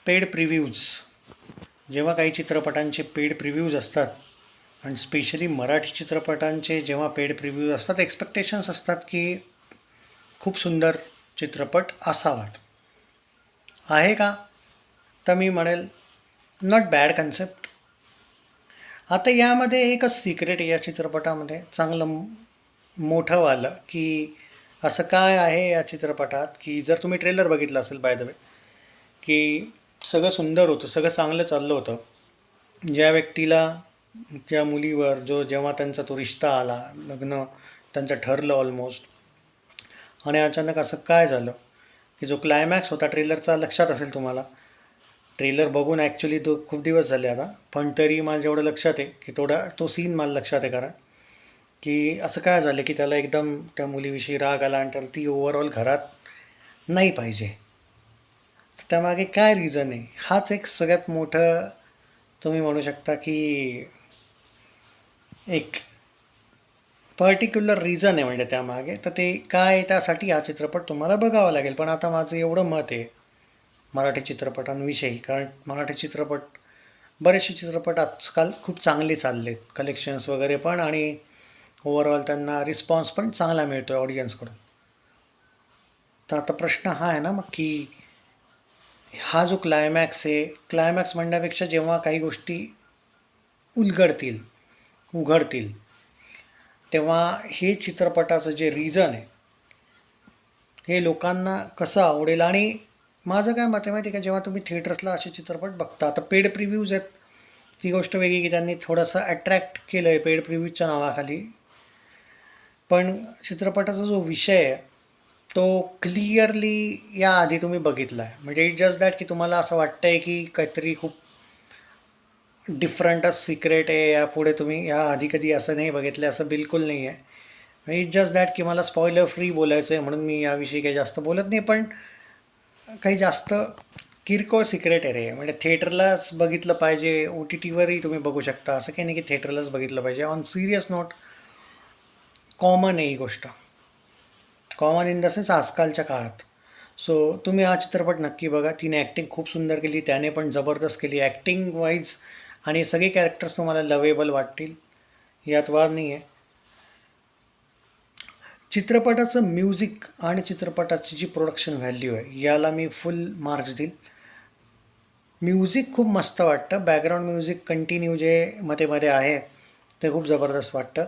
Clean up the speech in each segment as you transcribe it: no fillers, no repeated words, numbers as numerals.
Paid प्रिव्ह्यूज. जेव्हा काही चित्रपटांचे पेड प्रिव्ह्यूज असतात आणि स्पेशली मराठी चित्रपटांचे जेव्हा पेड प्रिव्ह्यूज असतात, एक्सपेक्टेशन्स असतात की खूप सुंदर चित्रपट असावात. आहे का? तर मी म्हणेल नॉट बॅड कन्सेप्ट. आता यामध्ये एकच सिक्रेट या चित्रपटामध्ये चांगलं मोठंवालं की असं काय आहे या चित्रपटात की जर तुम्ही ट्रेलर बघितलं असेल बाय द वे, की सगळं सुंदर होतं, सगळं चांगलं चाललं होतं. ज्या व्यक्तीला, ज्या मुलीवर जेव्हा त्यांचा तो रिश्ता आला, लग्न त्यांचं ठरलं ऑलमोस्ट, आणि अचानक असं काय झालं की जो क्लायमॅक्स होता ट्रेलरचा, लक्षात असेल तुम्हाला. ट्रेलर बघून ॲक्च्युली तो खूप दिवस झाले आता, पण तरी मला जेवढं लक्षात आहे की तो सीन मला लक्षात आहे. कारण की असं काय झालं की त्याला एकदम त्या मुलीविषयी राग आला आणि त्याला ती ओव्हरऑल घरात नाही पाहिजे. तर त्यामागे काय रिझन आहे? हाच एक सगळ्यात मोठं तुम्ही म्हणू शकता की एक पर्टिक्युलर रिझन आहे म्हणजे त्यामागे. तर ते काय, त्यासाठी हा चित्रपट तुम्हाला बघावा लागेल. पण आता माझं एवढं मत आहे मराठी चित्रपटांविषयी, कारण मराठी चित्रपट, बरेचसे चित्रपट आजकाल खूप चांगले चालले आहेत, कलेक्शन्स वगैरे पण, आणि ओव्हरऑल त्यांना रिस्पॉन्स पण चांगला मिळतो आहे ऑडियन्सकडून. तर आता प्रश्न हा आहे ना मग की हा जो क्लायमॅक्स आहे, क्लायमॅक्स म्हणण्यापेक्षा जेव्हा काही गोष्टी उघडतील, तेव्हा हे चित्रपटाचं जे रिझन आहे हे लोकांना कसं आवडेल. आणि माझं काय मत आहे माहिती आहे का, जेव्हा तुम्ही थिएटर्सला असे चित्रपट बघता, आता पेड प्रिव्ह्यूज आहेत, ती गोष्ट वेगळी की त्यांनी थोडंसं अट्रॅक्ट केलं आहे पेड प्रिव्ह्यूजच्या नावाखाली. पण चित्रपटाचा जो विषय आहे तो क्लिअरली याआधी तुम्ही बघितला आहे. म्हणजे इट जस्ट दॅट की तुम्हाला असं वाटतं आहे की काहीतरी खूप डिफरंटच सिक्रेट आहे, यापुढे तुम्ही या आधी कधी असं नाही बघितलं, असं बिलकुल नाही आहे. इट जस्ट दॅट की मला स्पॉइलर फ्री बोलायचं आहे म्हणून मी याविषयी काही जास्त बोलत नाही. पण काही जास्त किरकोळ सिक्रेट आहे रे, म्हणजे थिएटरलाच बघितलं पाहिजे, ओ टी टीवरही तुम्ही बघू शकता, असं काही नाही की थिएटरलाच बघितलं पाहिजे. ऑन सिरियस नोट, कॉमन आहे ही गोष्ट, कॉमन इन द सेन्स आजकालच्या काळात. सो तुम्ही हा चित्रपट नक्की बघा. तिने ॲक्टिंग खूप सुंदर केली, त्याने पण जबरदस्त केली ॲक्टिंग वाईज, आणि सगळे कॅरेक्टर्स तुम्हाला लवेबल वाटतील, यात वाद नाही आहे. चित्रपटाचं म्युझिक आणि चित्रपटाची जी प्रोडक्शन व्हॅल्यू आहे याला मी फुल मार्क्स देईल. म्युझिक खूप मस्त वाटतं, बॅकग्राऊंड म्युझिक कंटिन्यू जे मध्ये मध्ये आहे ते खूप जबरदस्त वाटतं.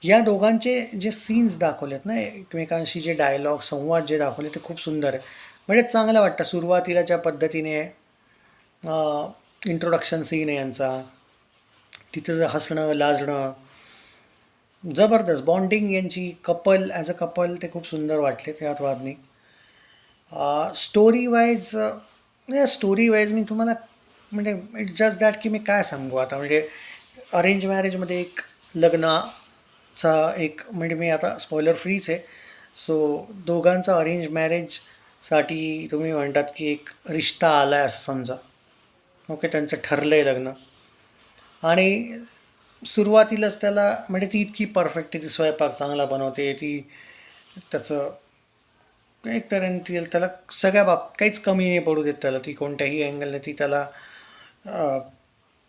या दोघांचे जे सीन्स दाखवलेत ना, एकमेकांशी जे डायलॉग, संवाद जे दाखवले ते खूप सुंदर आहे. म्हणजे चांगलं वाटतं. सुरुवातीला ज्या पद्धतीने इंट्रोडक्शन सीन आहे यांचा, तिथं हसणं लाजणं, जबरदस्त बॉन्डिंग यांची, कपल ॲज अ कपल ते खूप सुंदर वाटले, त्यात वाद नाही. स्टोरी वाईज, स्टोरी वाईज मी तुम्हाला म्हणजे इट जस्ट दॅट की मी काय सांगू आता. म्हणजे अरेंज मॅरेजमध्ये एक लग्नाचा एक, म्हणजे मी आता स्पॉइलर फ्रीच आहे. सो दोघांचा अरेंज मॅरेजसाठी तुम्ही म्हणतात की एक रिश्ता आला आहे असं समजा. ओके, त्यांचं ठरलं आहे लग्न, आणि सुरुवातीलाच त्याला, म्हणजे ती इतकी परफेक्ट आहे, ती स्वयंपाक चांगला बनवते, ती त्याचं एक तऱ्हेने त्याला सगळ्या काहीच कमी नाही पडू देत त्याला, ती कोणत्याही अँगलने ती त्याला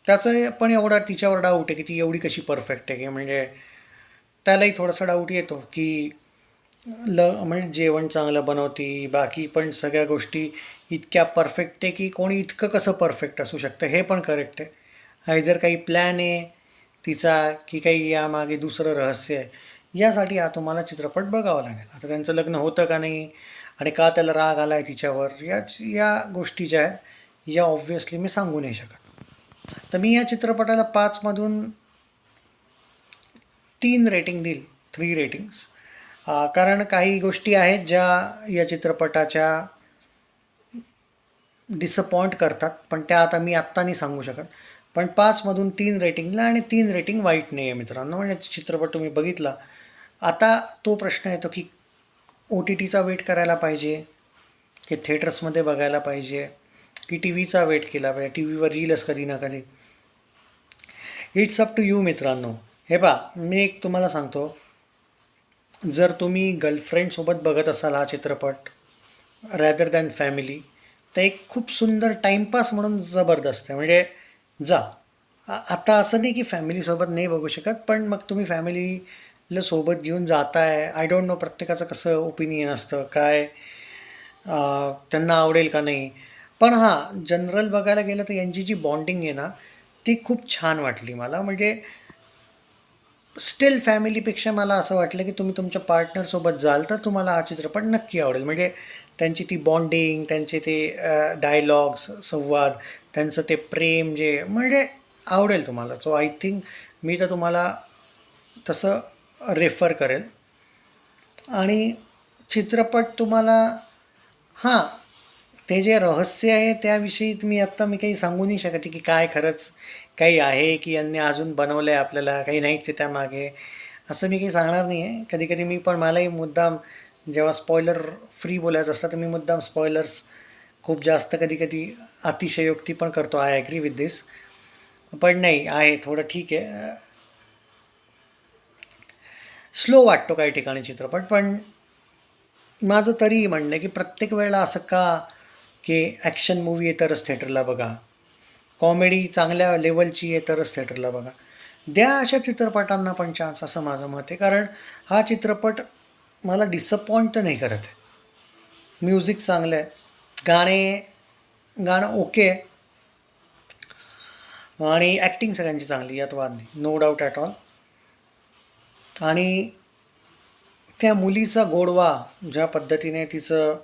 त्याचं पण एवढा तिच्यावर डाऊट आहे की ती एवढी कशी परफेक्ट आहे, की म्हणजे त्यालाही थोडासा डाऊट येतो की म्हणजे जेवण चांगलं बनवती, बाकी पण सगळ्या गोष्टी इतक्या परफेक्ट आहे की कोणी इतकं कसं परफेक्ट असू शकतं, हे पण करेक्ट आहे. आयदर काही प्लॅन आहे तिचा की काही यामागे दुसरं रहस्य आहे. यासाठी हा तुम्हाला चित्रपट बघावा लागेल. आता त्यांचं लग्न होतं का नाही आणि का त्याला राग आला आहे तिच्यावर, या गोष्टी ज्या आहेत या ऑब्व्हियसली मी सांगू नाही शकत. तर मी या चित्रपटाला 5मधून 3 रेटिंग देईल, 3 रेटिंग्स. कारण काही गोष्टी आहेत ज्या या चित्रपटाच्या डिसअपॉइंट करतात, पण त्या आता मी आत्ता नाही सांगू शकत. पण 5मधून 3 रेटिंगला, आणि 3 रेटिंग वाईट नाही आहे मित्रांनो. म्हणजे चित्रपट तुम्ही बघितला. आता तो प्रश्न येतो की ओ टी टीचा वेट करायला पाहिजे की थिएटर्समध्ये बघायला पाहिजे की टी व्हीचा वेट केला पाहिजे, टी व्हीवर येईलच कधी ना कधी. इट्स अप टू यू मित्रांनो. हे पहा, मी एक तुम्हाला सांगतो, जर तुम्ही गर्लफ्रेंडसोबत बघत असाल हा चित्रपट रॅदर दॅन फॅमिली, तर एक खूप सुंदर टाईमपास म्हणून जबरदस्त आहे. म्हणजे जा. आता असं नाही की फॅमिलीसोबत नाही बघू शकत, पण मग तुम्ही फॅमिलीला सोबत घेऊन जाताय. आय डोंट नो प्रत्येकाचं कसं ओपिनियन असतं, काय त्यांना आवडेल का नाही. पण हां, जनरल बघायला गेलं तर यांची जी बॉन्डिंग आहे ना, ती खूप छान वाटली मला. म्हणजे स्टील फॅमिलीपेक्षा मला असं वाटलं की तुम्ही तुमच्या पार्टनरसोबत जाल तर तुम्हाला हा चित्रपट नक्की आवडेल. म्हणजे त्यांची ती बॉन्डिंग, त्यांचे ते डायलॉग्स, संवाद, त्यांचं ते प्रेम जे म्हणजे आवडेल तुम्हाला. सो आय थिंक मी तर तुम्हाला तसं रेफर करेल. आणि चित्रपट तुम्हाला हां, ते जे रहस्य आहे त्याविषयी मी काही सांगू नाही शकत की काय खरंच काही आहे की यांनी अजून बनवलं आहे आपल्याला, काही नाहीच आहे त्यामागे. असं मी काही सांगणार नाही आहे. कधी-कधी मी पण मलाही मुद्दाम जेव्हा स्पॉइलर फ्री बोलायचं असतं, तर मी मुद्दाम स्पॉयलर्स खूप जास्त कधी-कधी अतिशयोक्ती पण करतो. I agree with this. पण नाही आहे थोडं ठीक आहे. स्लो वाटतो काही ठिकाणी चित्रपट, पण माझं तरी म्हणणं आहे की प्रत्येक वेळेला असं का की ॲक्शन मूव्ही आहे तरच थिएटरला बघा, कॉमेडी चांगल्या लेवलची आहे तरच थिएटरला बघा. द्या अशा चित्रपटांना पण चान्स, असं माझं मत आहे. कारण हा चित्रपट मला डिसअपॉइंट तर नाही करत आहे. म्युझिक चांगलं आहे, गाणं ओके आहे, आणि ॲक्टिंग सगळ्यांची चांगली, यात वाद नाही, नो डाऊट ॲट ऑल. आणि त्या मुलीचा गोडवा, ज्या पद्धतीने तिचं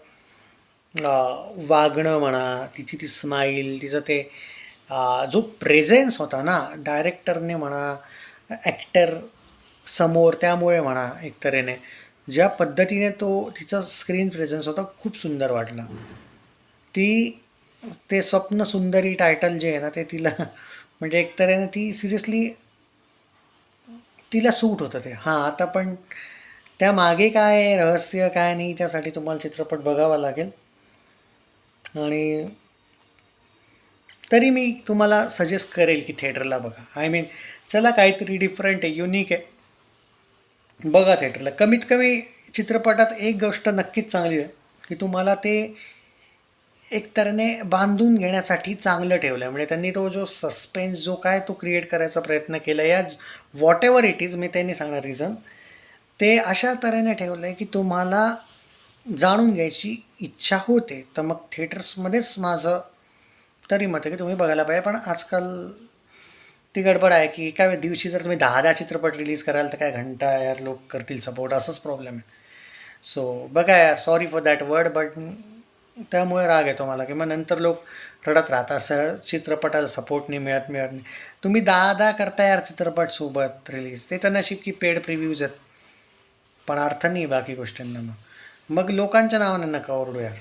वागणं म्हणा, तिची ती स्माईल, तिचं ते जो प्रेझेन्स होता ना डायरेक्टरने म्हणा, ॲक्टर समोर, त्यामुळे म्हणा एक तऱ्हेने ज्या पद्धतीने तो तिचा स्क्रीन प्रेझेन्स होता खूप सुंदर वाटला. ती ते स्वप्न सुंदरी टायटल जे आहे ना ते तिला म्हणजे एक तऱ्हेने ती सिरियसली तिला सूट होतं ते. हां, आता पण त्यामागे काय आहे, रहस्य काय नाही, त्यासाठी तुम्हाला चित्रपट बघावा लागेल. आणि तरी मी तुम्हाला सजेस्ट करेल की थिएटरला बघा. आय मीन चला, काहीतरी डिफरंट आहे, युनिक आहे, बघा थिएटरला. कमीत कमी चित्रपटात एक गोष्ट नक्कीच चांगली आहे की तुम्हाला ते एक तऱ्हेने बांधून घेण्यासाठी चांगलं ठेवलं आहे. म्हणजे त्यांनी तो जो सस्पेन्स जो काय तो क्रिएट करायचा प्रयत्न केला, या व्हॉट एव्हर इट इज, मी त्यांनी सांगणार रिझन, ते अशा तऱ्हेने ठेवलं आहे की तुम्हाला जाणून घ्यायची इच्छा होते. तर मग थिएटर्समध्येच माझं तरी मत आहे की तुम्ही बघायला पाहिजे. पण आजकाल ती गडबड आहे की एका दिवशी जर तुम्ही 10-10 चित्रपट रिलीज कराल तर काय घंटा यार लोक करतील सपोर्ट, असंच प्रॉब्लेम आहे. सो बघा यार, sorry for that word, but त्यामुळे राग येतो मला की मग नंतर लोक रडत राहतात, चित्रपटाला सपोर्ट नाही मिळत. तुम्ही 10-10 करता यार चित्रपट सोबत रिलीज, ते तर नशीब की पेड प्रिव्ह्यूज आहेत, पण अर्थ नाही बाकी गोष्टींना. मग लोकांच्या नावाने नका ओरडू यार.